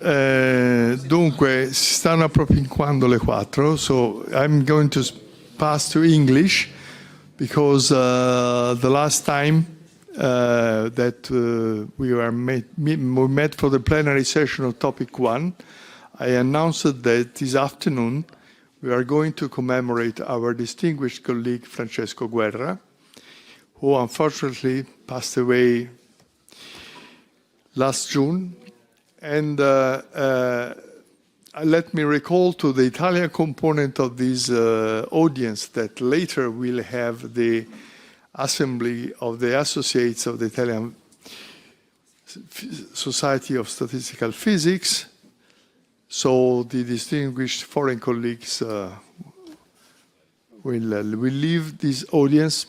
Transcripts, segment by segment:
Dunque, si stanno appropinquando le 4, so I'm going to pass to English because the last time that we met for the plenary session of topic 1, I announced that this afternoon we are going to commemorate our distinguished colleague Francesco Guerra, who unfortunately passed away last June. And let me recall to the Italian component of this audience that later we'll have the assembly of the associates of the Italian Society of Statistical Physics. So the distinguished foreign colleagues will leave this audience.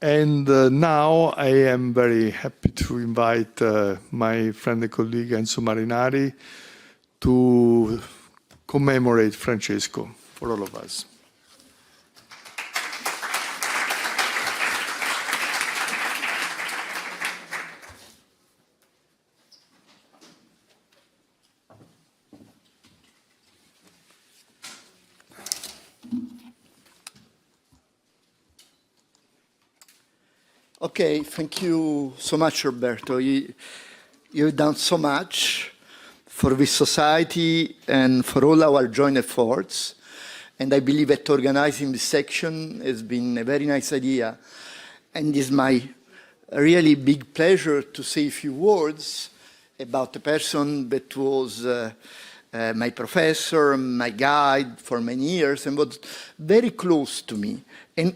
And now I am very happy to invite my friend and colleague Enzo Marinari to commemorate Francesco for all of us. Okay, thank you so much, Roberto. You've done so much for this society and for all our joint efforts. And I believe that organizing this section has been a very nice idea. And it's my really big pleasure to say a few words about a person that was my professor, my guide for many years, and was very close to me and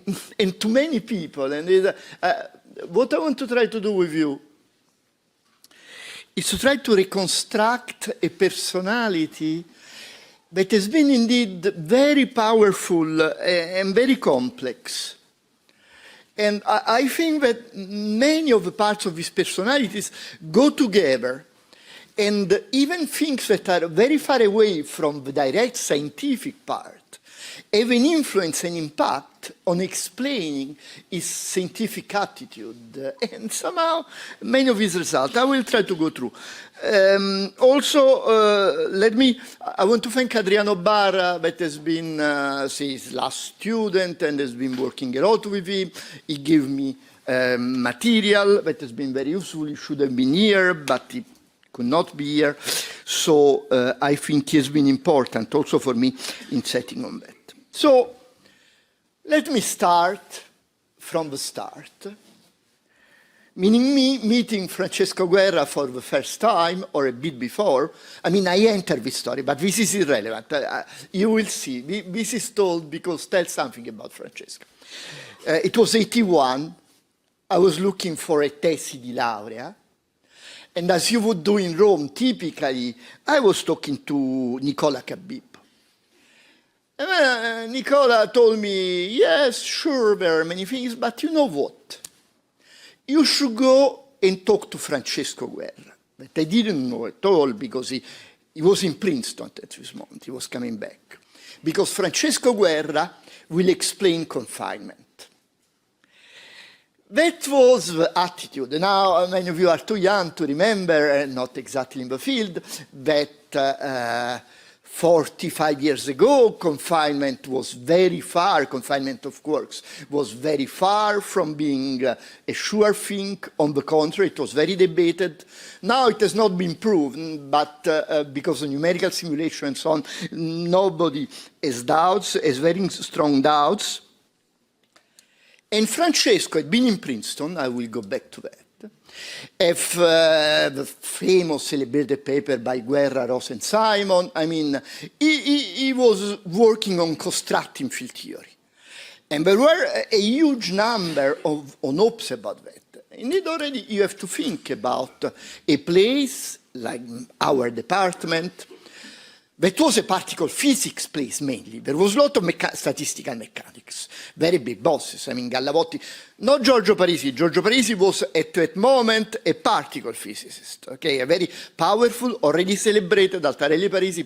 to many people. And what I want to try to do with you is to try to reconstruct a personality that has been indeed very powerful and very complex. And I think that many of the parts of his personalities go together, and even things that are very far away from the direct scientific part have an influence and impact on explaining his scientific attitude and somehow many of his results. I will try to go through. I want to thank Adriano Barra, that has been his last student and has been working a lot with him. He gave me material that has been very useful. He should have been here, but he could not be here. So I think he has been important also for me in setting on that. So let me start from the start, meaning me meeting Francesco Guerra for the first time or a bit before. I mean, I entered this story, but this is irrelevant. You will see. This is told because tell something about Francesco. It was 81. I was looking for a tesi di laurea. And as you would do in Rome, typically, I was talking to Nicola Cabib. And Nicola told me, yes, sure, there are many things, but you know what? You should go and talk to Francesco Guerra. But I didn't know at all because he was in Princeton at this moment. He was coming back. Because Francesco Guerra will explain confinement. That was the attitude. Now, many of you are too young to remember, not exactly in the field, that 45 years ago, confinement was very far, confinement of quarks was very far from being a sure thing. On the contrary, it was very debated. Now it has not been proven, but because of numerical simulation and so on, nobody has doubts, has very strong doubts. And Francesco had been in Princeton, I will go back to that. If the famous celebrated paper by Guerra, Ross and Simon, I mean, he was working on constructing field theory. And there were a huge number of hopes about that. Indeed, already you have to think about a place like our department that was a particle physics place mainly. There was a lot of statistical mechanics, very big bosses. I mean, Gallavotti, not Giorgio Parisi. Giorgio Parisi was at that moment a particle physicist, okay, a very powerful, already celebrated Altarelli Parisi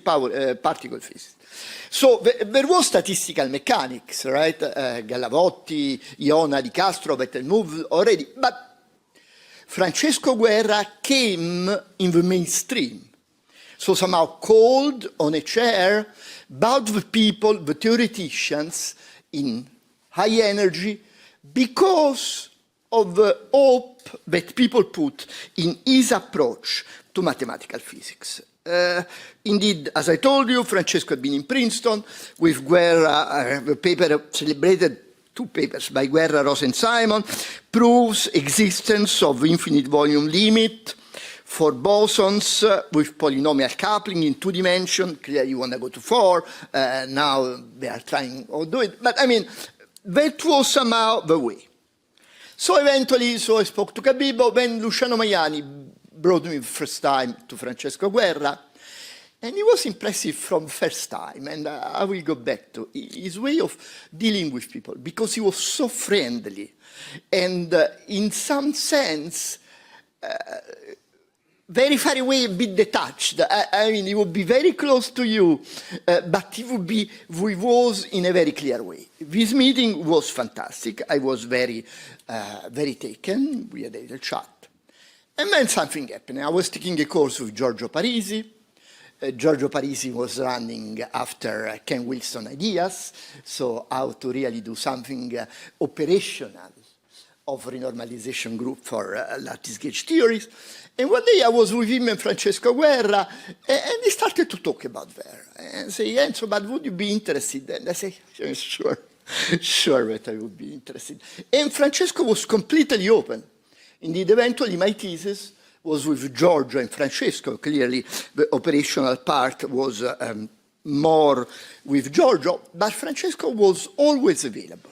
particle physicist. So there was statistical mechanics, right? Gallavotti, Iona Di Castro, that had moved already, but Francesco Guerra came in the mainstream. so somehow called on a chair about the people, the theoreticians in high energy, because of the hope that people put in his approach to mathematical physics. Indeed, as I told you, Francesco had been in Princeton with Guerra, the paper celebrated, two papers by Guerra, Ross and Simon, proves existence of infinite volume limit for bosons with polynomial coupling in 2 dimensions. Clearly you want to go to 4, now they are trying to do it, but I mean, that was somehow the way. So eventually, I spoke to Cabibbo, then Luciano Maiani brought me the first time to Francesco Guerra, and he was impressive from first time, and I will go back to his way of dealing with people, because he was so friendly, and in some sense, very far away, a bit detached. I mean, he would be very close to you, but he was in a very clear way. This meeting was fantastic. I was very taken. We had a little chat. And then something happened. I was taking a course with Giorgio Parisi. Giorgio Parisi was running after Ken Wilson ideas, so how to really do something operational of renormalization group for lattice gauge theories. And one day I was with him and Francesco Guerra, and he started to talk about there. And say, Enzo, but would you be interested? And I say, sure that I would be interested. And Francesco was completely open. Indeed, eventually my thesis was with Giorgio and Francesco. Clearly, the operational part was more with Giorgio, but Francesco was always available.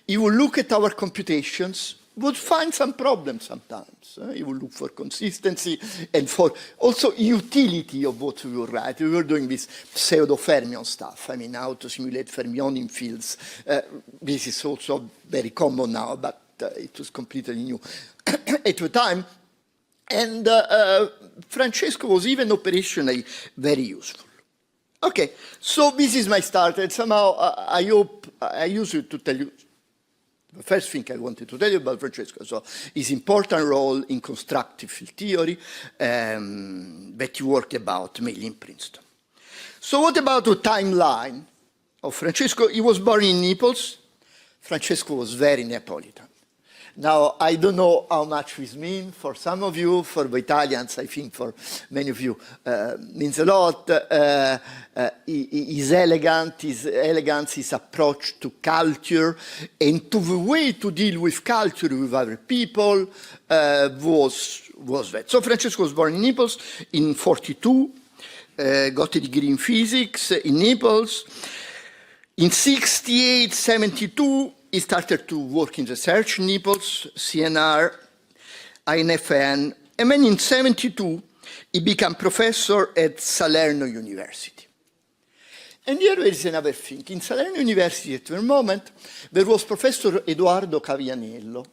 He would look at our computations, would find some problems sometimes. He would look for consistency and for also utility of what we were writing. We were doing this pseudo-fermion stuff. I mean, how to simulate fermionic fields. This is also very common now, but it was completely new at the time. And Francesco was even operationally very useful. Okay, so this is my start, and somehow I hope I use it to tell you the first thing I wanted to tell you about Francesco, so his important role in constructive field theory that he worked about mainly in Princeton. So what about the timeline of Francesco? He was born in Naples. Francesco was very Neapolitan. Now, I don't know how much this means for some of you. For the Italians, I think for many of you, means a lot. His elegance, his approach to culture, and to the way to deal with culture with other people was that. So Francesco was born in Naples in 1942, got a degree in physics in Naples. In 1968, 1972, he started to work in research in Naples, CNR, INFN, and then in 1972, he became professor at Salerno University. And here there is another thing. In Salerno University at the moment, there was Professor Edoardo Cavianiello.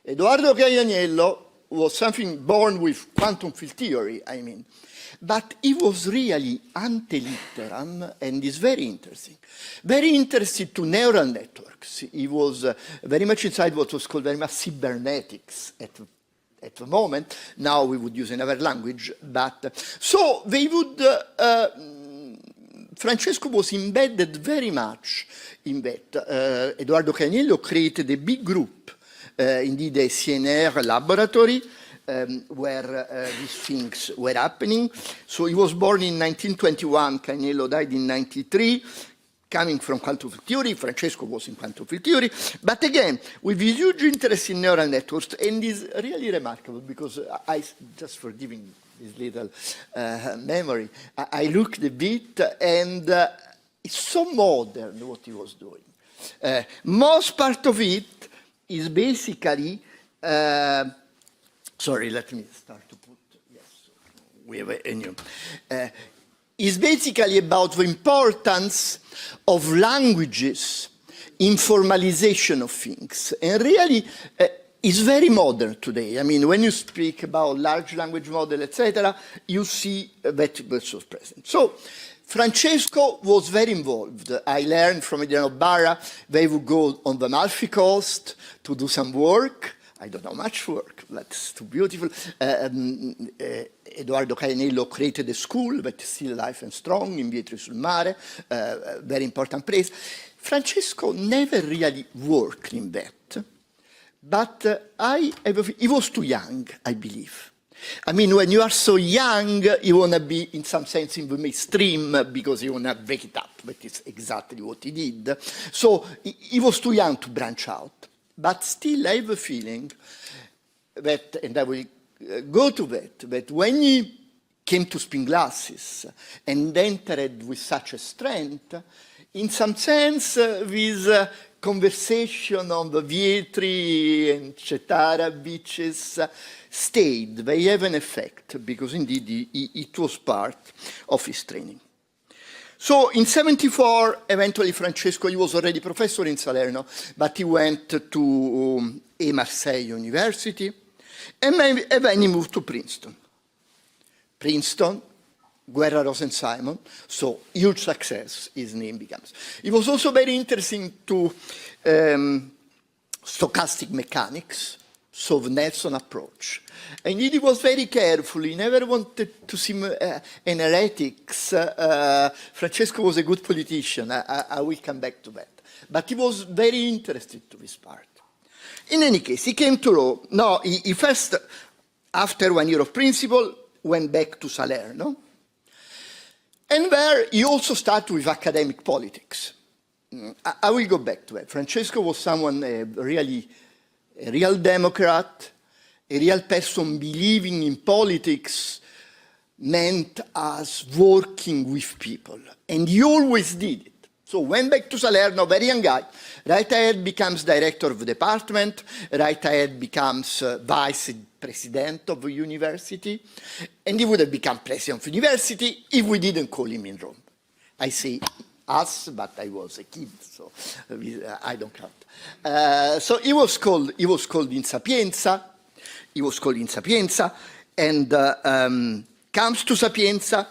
Edoardo Cavianiello was something born with quantum field theory, I mean. But he was really ante litteram, and is very interesting. Very interested to neural networks. He was very much inside what was called very much cybernetics at the moment. Now we would use another language. But so they would, Francesco was embedded very much in that. Edoardo Cavianiello created a big group, indeed a CNR laboratory, where these things were happening. So he was born in 1921, Cavianiello died in 1993, coming from quantum field theory. Francesco was in quantum field theory, but again, with his huge interest in neural networks, and is really remarkable because I, just for giving this little memory, I looked a bit, and it's so modern what he was doing. Most part of it is basically sorry, let me start to put, yes, we have a new. Is basically about the importance of languages in formalization of things. And really, it's very modern today. I mean, when you speak about large language model, etc., you see that was present. So, Francesco was very involved. I learned from Adriano Barra, they would go on the Amalfi Coast to do some work. I don't know much work, that's too beautiful. Edoardo Cainello created a school that is still alive and strong in Vietri sul Mare, very important place. Francesco never really worked in that, but he was too young, I believe. I mean, when you are so young, you want to be, in some sense, in the mainstream because you want to break it up. That is exactly what he did. So he was too young to branch out. But still, I have a feeling that, and I will go to that when he came to spin glasses and entered with such a strength, in some sense, this conversation on the Vietri and Cetara beaches stayed. They have an effect, because indeed it was part of his training. So in 74, eventually Francesco, he was already professor in Salerno, but he went to Marseille University, and then he moved to Princeton. Princeton, Guerra Rosen-Simon, so huge success, his name becomes. He was also very interesting to stochastic mechanics, so the Nelson approach. And he was very careful, he never wanted to seem an heretics. Francesco was a good politician, I will come back to that. But he was very interested to this part. In any case, he came to Rome. No, he first, after 1 year of principal, went back to Salerno. And there he also started with academic politics. I will go back to that. Francesco was someone a real Democrat, a real person believing in politics meant as working with people. And he always did it. So went back to Salerno, very young guy. Right ahead becomes director of the department. Right ahead becomes vice president of the university. And he would have become president of the university if we didn't call him in Rome. I say us, but I was a kid, so I don't count. So he was called in Sapienza. He was called in Sapienza, and comes to Sapienza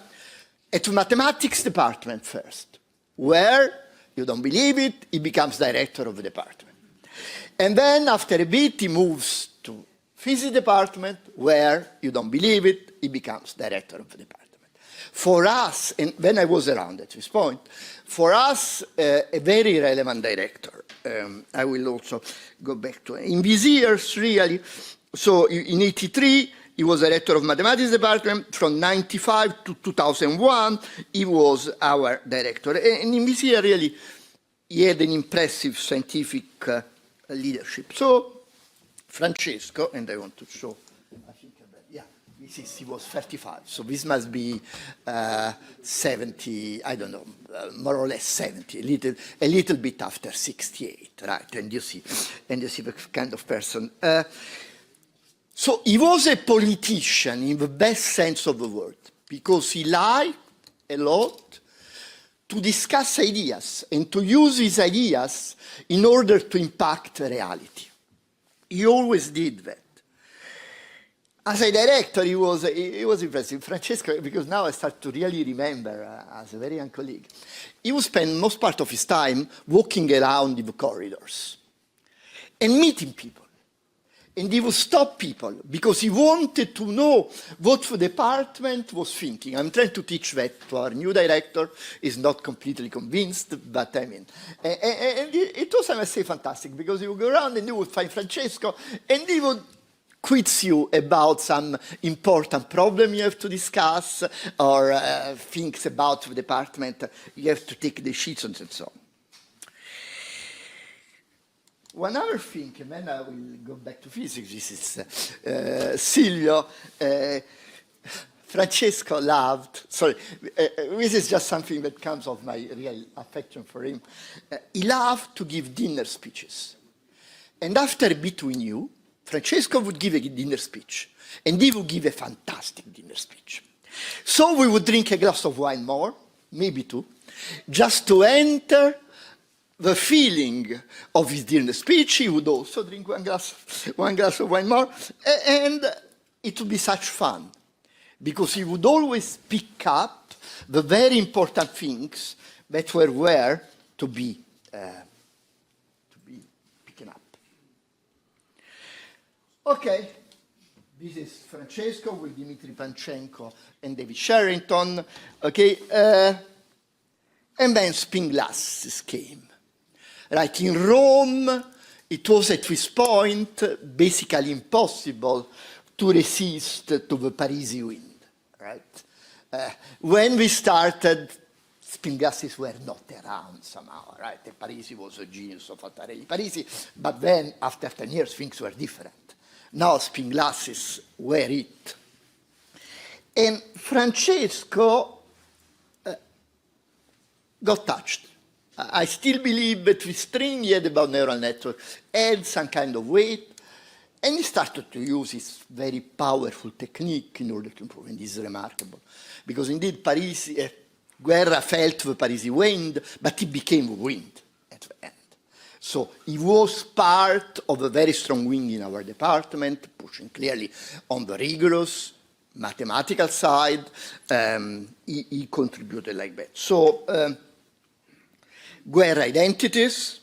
at the mathematics department first, where, you don't believe it, he becomes director of the department. And then after a bit, he moves to physics department, where, you don't believe it, he becomes director of the department. For us, and when I was around at this point, for us, a very relevant director. I will also go back to it. In these years, really, so in 83, he was director of mathematics department. From 95 to 2001, he was our director. And in this year, really, he had an impressive scientific leadership. So Francesco, and I want to show, I think, yeah, he was 35. So this must be 70, I don't know, more or less 70, a little bit after 68, right? And you see the kind of person. So he was a politician in the best sense of the word, because he liked a lot to discuss ideas and to use his ideas in order to impact reality. He always did that. As a director, he was impressive. Francesco, because now I start to really remember, as a very young colleague, he would spend most part of his time walking around in the corridors and meeting people. And he would stop people because he wanted to know what the department was thinking. I'm trying to teach that to our new director. He's not completely convinced, but I mean. And it was, I must say, fantastic, because you would go around and you would find Francesco, and he would quiz you about some important problem you have to discuss, or things about the department you have to take decisions and so on. One other thing, and then I will go back to physics, this is Silvio. Francesco loved, sorry, this is just something that comes of my real affection for him. He loved to give dinner speeches. And after a bit we knew, Francesco would give a dinner speech, and he would give a fantastic dinner speech. So we would drink a glass of wine more, maybe two, just to enter the feeling of his dinner speech. He would also drink one glass of wine more, and it would be such fun, because he would always pick up the very important things that were to be picking up. Okay, this is Francesco with Dmitry Panchenko and David Sherrington. Okay, and then spin glasses came. Right, in Rome, it was at this point basically impossible to resist to the Parisi wind, right? When we started, spin glasses were not around somehow, right? The Parisi was a genius of Attarelli Parisi, but then after 10 years, things were different. Now spin glasses were it. And Francesco got touched. I still believe that the string he had about neural network had some kind of weight, and he started to use this very powerful technique in order to improve, and this is remarkable. Because indeed, Guerra felt the Parisi wind, but he became wind at the end. So he was part of a very strong wing in our department, pushing clearly on the rigorous mathematical side. He contributed like that. So, Guerra identities,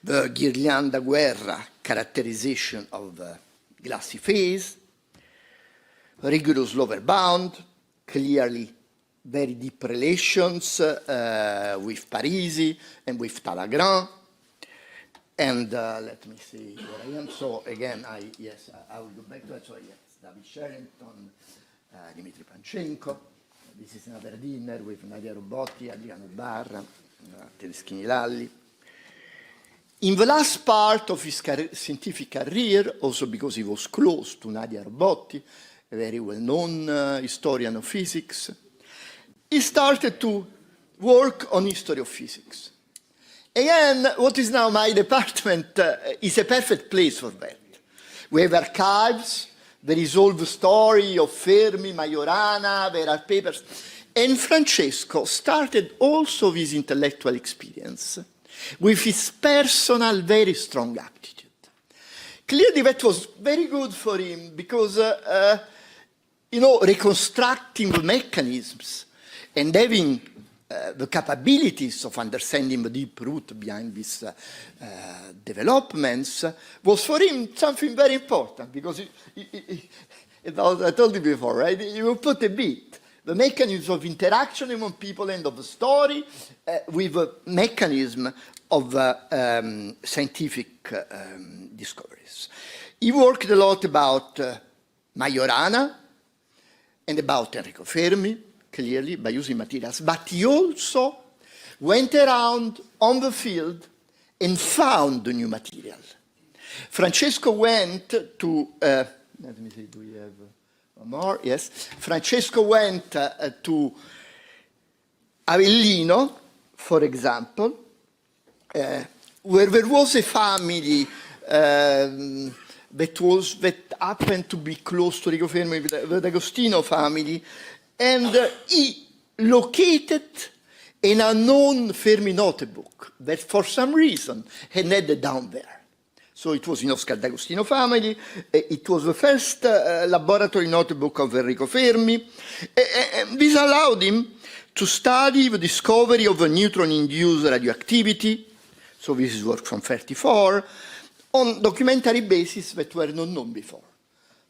the Ghirlanda Guerra characterization of the glassy phase, rigorous lower bound, clearly very deep relations with Parisi and with Talagrand. And let me see where I am. So again, I will go back to it. So yes, David Sherrington, Dmitry Panchenko. This is another dinner with Nadia Robotti, Adriano Barra, Tedeschini Lalli. In the last part of his scientific career, also because he was close to Nadia Robotti, a very well-known historian of physics, he started to work on history of physics. Again, what is now my department is a perfect place for that. We have archives. There is all the story of Fermi, Majorana, there are papers. And Francesco started also his intellectual experience with his personal, very strong aptitude. Clearly that was very good for him because, reconstructing the mechanisms and having the capabilities of understanding the deep root behind these developments was for him something very important because, I told you before, right? You put a bit, the mechanism of interaction among people and of the story with the mechanism of scientific discoveries. He worked a lot about Majorana and about Enrico Fermi, clearly, by using materials, but he also went around on the field and found the new material. Francesco went to, let me see, do we have one more? Yes. Francesco went to Avellino, for example, where there was a family that happened to be close to Enrico Fermi, the D'Agostino family, and he located an unknown Fermi notebook that for some reason had ended down there. So it was in Oscar D'Agostino family. It was the first laboratory notebook of Enrico Fermi. This allowed him to study the discovery of a neutron-induced radioactivity. So this is work from 1934, on documentary basis that were not known before.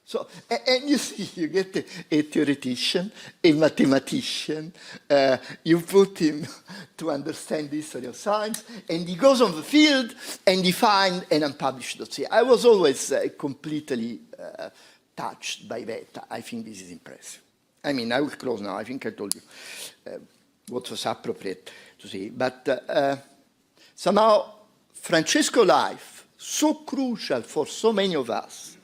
So, and you see, you get a theoretician, a mathematician, you put him to understand the history of science, and he goes on the field and he finds an unpublished dossier. I was always completely touched by that. I think this is impressive. I mean, I will close now. I think I told you what was appropriate to say. But somehow, Francesco's life, so crucial for so many of us,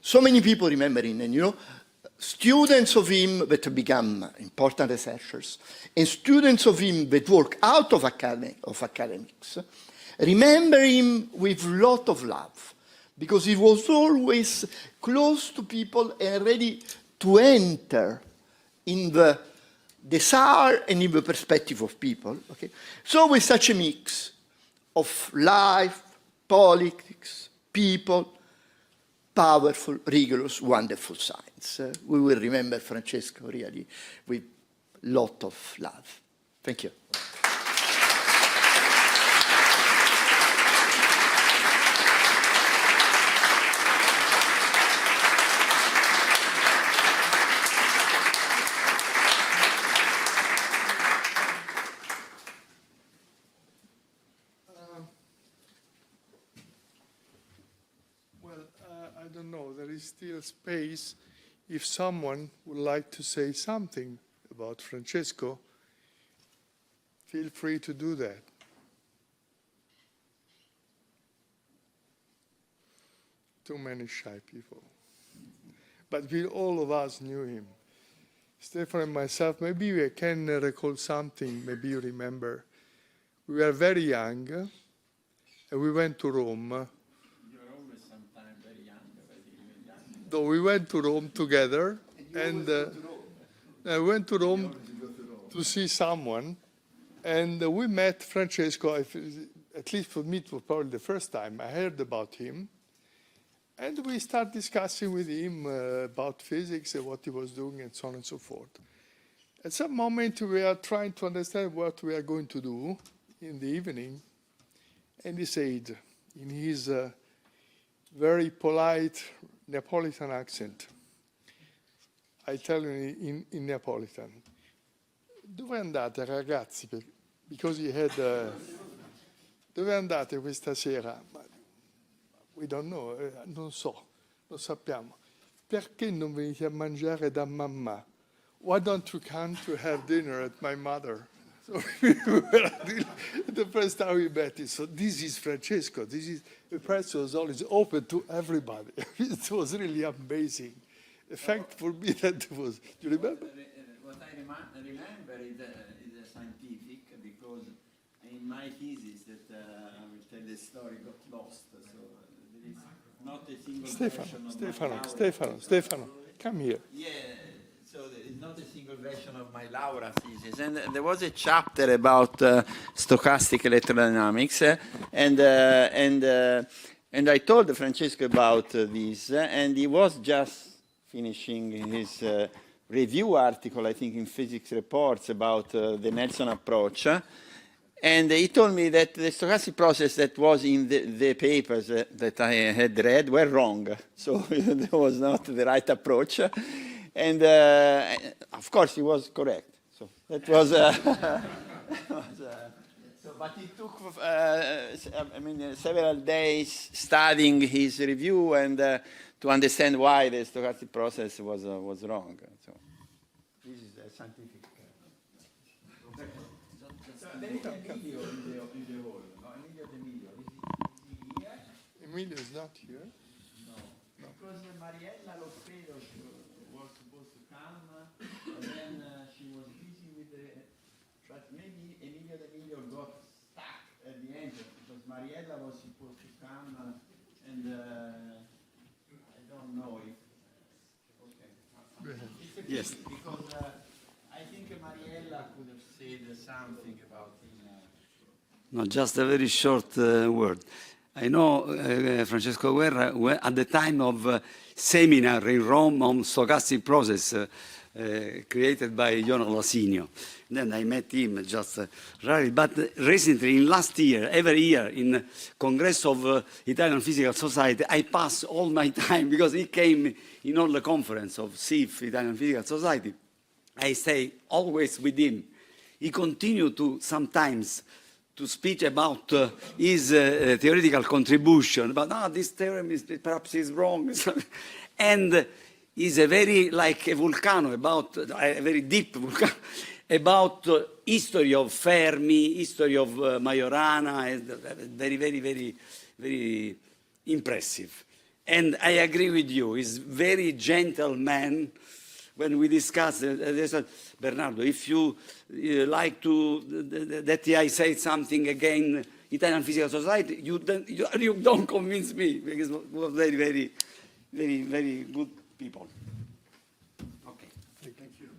so many people remember him, and students of him that become important researchers, and students of him that work out of academics, remember him with a lot of love, because he was always close to people and ready to enter in the desire and in the perspective of people. Okay? So with such a mix of life, politics, people, powerful, rigorous, wonderful science. We will remember Francesco really with a lot of love. Thank you. still space if someone would like to say something about Francesco. Feel free to do that. Too many shy people. But we, all of us knew him. Stefano and myself, maybe we can recall something, maybe you remember. We were very young, and we went to Rome. You're always sometimes very young, even young. So we went to Rome together, and I went to Rome to see someone, and we met Francesco. At least for me, it was probably the first time I heard about him. And we started discussing with him about physics and what he was doing and so on and so forth. At some moment, we are trying to understand what we are going to do in the evening. And he said, in his very polite Neapolitan accent, I tell you in Neapolitan, dove andate ragazzi? Because he had, dove andate questa sera? We don't know, non so, lo sappiamo. Perché non venite a mangiare da mamma? Why don't you come to have dinner at my mother? So the first time we met, so this is Francesco. This is the press was always open to everybody. It was really amazing. The fact for me that was. Do you remember? What I remember is scientific, because in my thesis that I will tell the story got lost. So there is not a single version of Stefano, come here. Yeah. So it's not a single version of my Laura thesis, and there was a chapter about stochastic electrodynamics, and I told Francesco about this, and he was just finishing his review article, I think, in Physics Reports about the Nelson approach, and he told me that the stochastic process that was in the papers that I had read were wrong, so that was not the right approach. And of course, he was correct. So that was. But it took, several days studying his review and to understand why the stochastic process was wrong. So this is the scientific. There is Emilio in the hall. No, Emilio. Is he here? Emilio is not here. No. Because Mariella Loffredo was supposed to come, and then she was busy with but maybe Emilio got stuck at the end, because Mariella was supposed to come, and I don't know if, okay. It's a pity, Yes. because I think Mariella could have said something about him. No, just a very short word. I know Francesco Guerra at the time of seminar in Rome on stochastic process created by John Lasinio. Then I met him just rarely. But recently, in last year, every year in Congress of Italian Physical Society, I pass all my time, because he came in all the conference of CIF, Italian Physical Society. I stay always with him. He continued to sometimes to speak about his theoretical contribution, but this theorem is perhaps is wrong, and is a very like a volcano, about a very deep volcano, about history of Fermi, history of Majorana, very, very, very, very impressive. And I agree with you, he's very gentle man. When we discussed, they said, Bernardo, if you like to, that I say something again, Italian Physical Society, you don't convince me, because we were very, very, very, very good people. Okay. Thank you.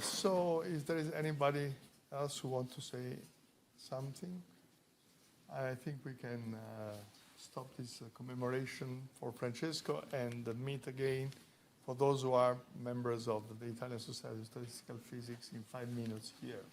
So, if there is anybody else who wants to say something, I think we can stop this commemoration for Francesco and meet again for those who are members of the Italian Society of Statistical Physics in 5 minutes here.